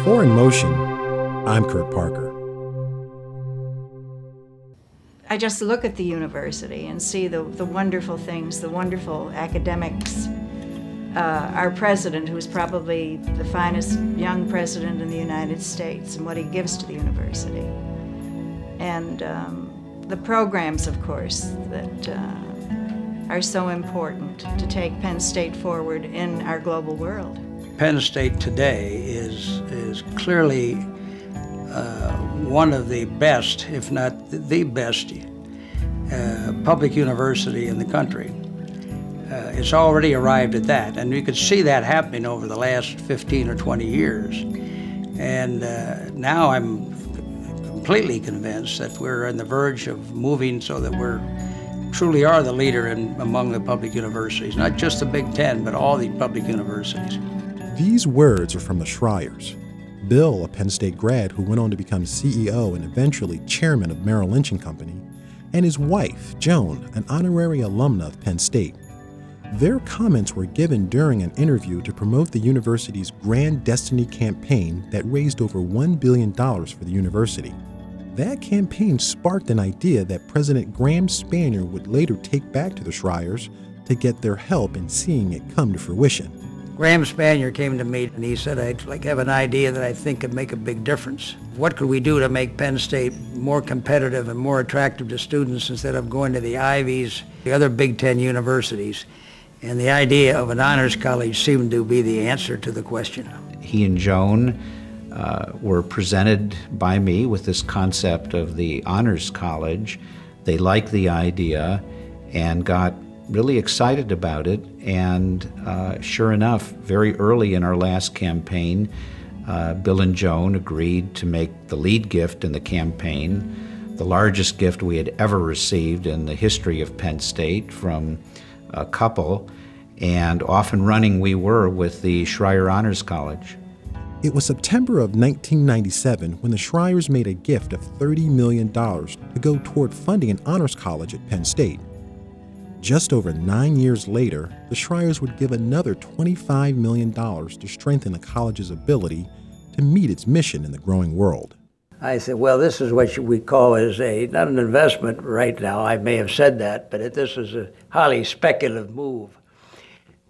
For In Motion, I'm Kurt Parker. I just look at the university and see the wonderful things, the wonderful academics. Our president, who's probably the finest young president in the United States, and what he gives to the university. And the programs, of course, that are so important to take Penn State forward in our global world. Penn State today is clearly one of the best, if not the best, public university in the country. It's already arrived at that, and we could see that happening over the last 15 or 20 years. And now I'm completely convinced that we're on the verge of moving so that we're truly are the leader among the public universities, not just the Big Ten, but all the public universities. These words are from the Schreyers. Bill, a Penn State grad who went on to become CEO and eventually chairman of Merrill Lynch & Company, and his wife, Joan, an honorary alumna of Penn State. Their comments were given during an interview to promote the university's Grand Destiny campaign that raised over $1 billion for the university. That campaign sparked an idea that President Graham Spanier would later take back to the Schreyers to get their help in seeing it come to fruition. Graham Spanier came to me and he said, I'd have an idea that I think could make a big difference. What could we do to make Penn State more competitive and more attractive to students instead of going to the Ivies, the other Big Ten universities? And the idea of an honors college seemed to be the answer to the question. He and Joan were presented by me with this concept of the honors college. They liked the idea and got really excited about it, and sure enough, very early in our last campaign, Bill and Joan agreed to make the lead gift in the campaign, the largest gift we had ever received in the history of Penn State from a couple, and off and running we were with the Schreyer Honors College. It was September of 1997 when the Schreyers made a gift of $30 million to go toward funding an honors college at Penn State. Just over 9 years later, the Schreyers would give another $25 million to strengthen the college's ability to meet its mission in the growing world. I said, well, this is what we call as not an investment right now. I may have said that, but this is a highly speculative move.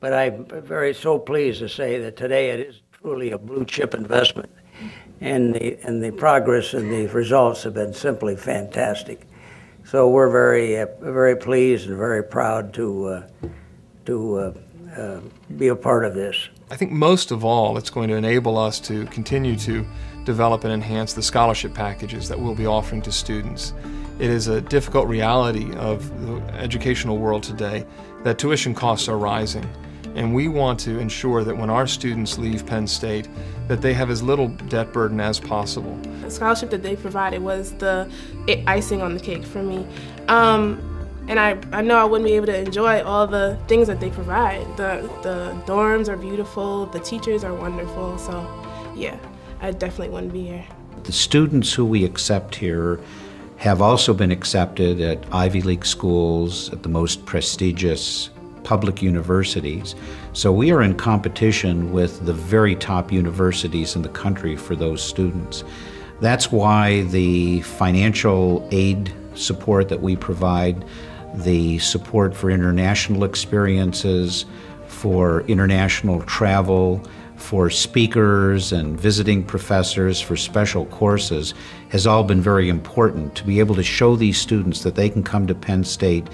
But I'm so pleased to say that today it is truly a blue chip investment. And the progress and the results have been simply fantastic. So we're very pleased and very proud to be a part of this. I think most of all, it's going to enable us to continue to develop and enhance the scholarship packages that we'll be offering to students. It is a difficult reality of the educational world today that tuition costs are rising. And we want to ensure that when our students leave Penn State, that they have as little debt burden as possible. The scholarship that they provided was the icing on the cake for me. And I know I wouldn't be able to enjoy all the things that they provide. The dorms are beautiful, the teachers are wonderful, so yeah, I definitely wouldn't be here. The students who we accept here have also been accepted at Ivy League schools, at the most prestigious public universities. So we are in competition with the very top universities in the country for those students. That's why the financial aid support that we provide, the support for international experiences, for international travel, for speakers and visiting professors, for special courses, has all been very important to be able to show these students that they can come to Penn State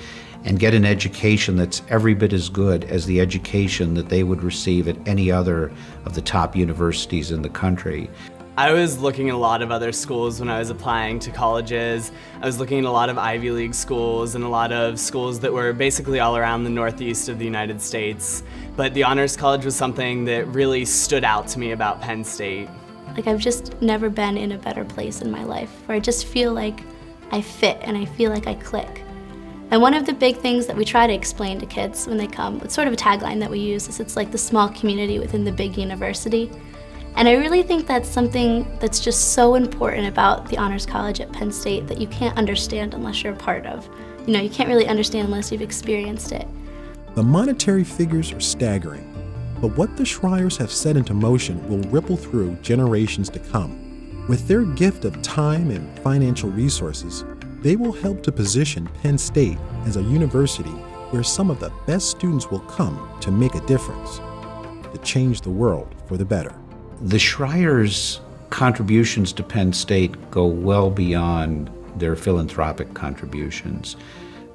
and get an education that's every bit as good as the education that they would receive at any other of the top universities in the country. I was looking at a lot of other schools when I was applying to colleges. I was looking at a lot of Ivy League schools and a lot of schools that were basically all around the northeast of the United States. But the Honors College was something that really stood out to me about Penn State. I've just never been in a better place in my life where I just feel like I fit and I feel like I click. And one of the big things that we try to explain to kids when they come, it's sort of a tagline that we use, is it's like the small community within the big university. And I really think that's something that's just so important about the Honors College at Penn State that you can't understand unless you're a part of. You know, you can't really understand unless you've experienced it. The monetary figures are staggering. But what the Schreyers have set into motion will ripple through generations to come. With their gift of time and financial resources, they will help to position Penn State as a university where some of the best students will come to make a difference, to change the world for the better. The Schreyers' contributions to Penn State go well beyond their philanthropic contributions.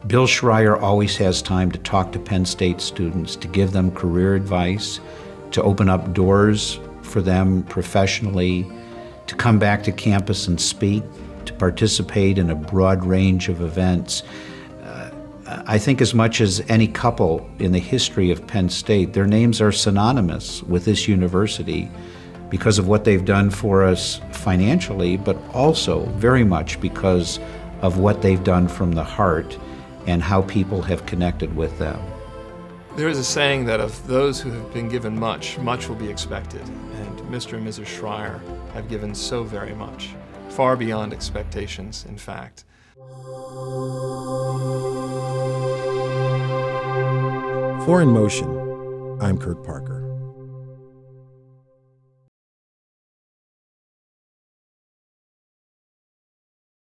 Bill Schreyer always has time to talk to Penn State students, to give them career advice, to open up doors for them professionally, to come back to campus and speak, to participate in a broad range of events. I think as much as any couple in the history of Penn State, their names are synonymous with this university because of what they've done for us financially, but also very much because of what they've done from the heart and how people have connected with them. There is a saying that of those who have been given much, much will be expected. And Mr. and Mrs. Schreyer have given so very much, far beyond expectations, in fact. For In Motion, I'm Kurt Parker.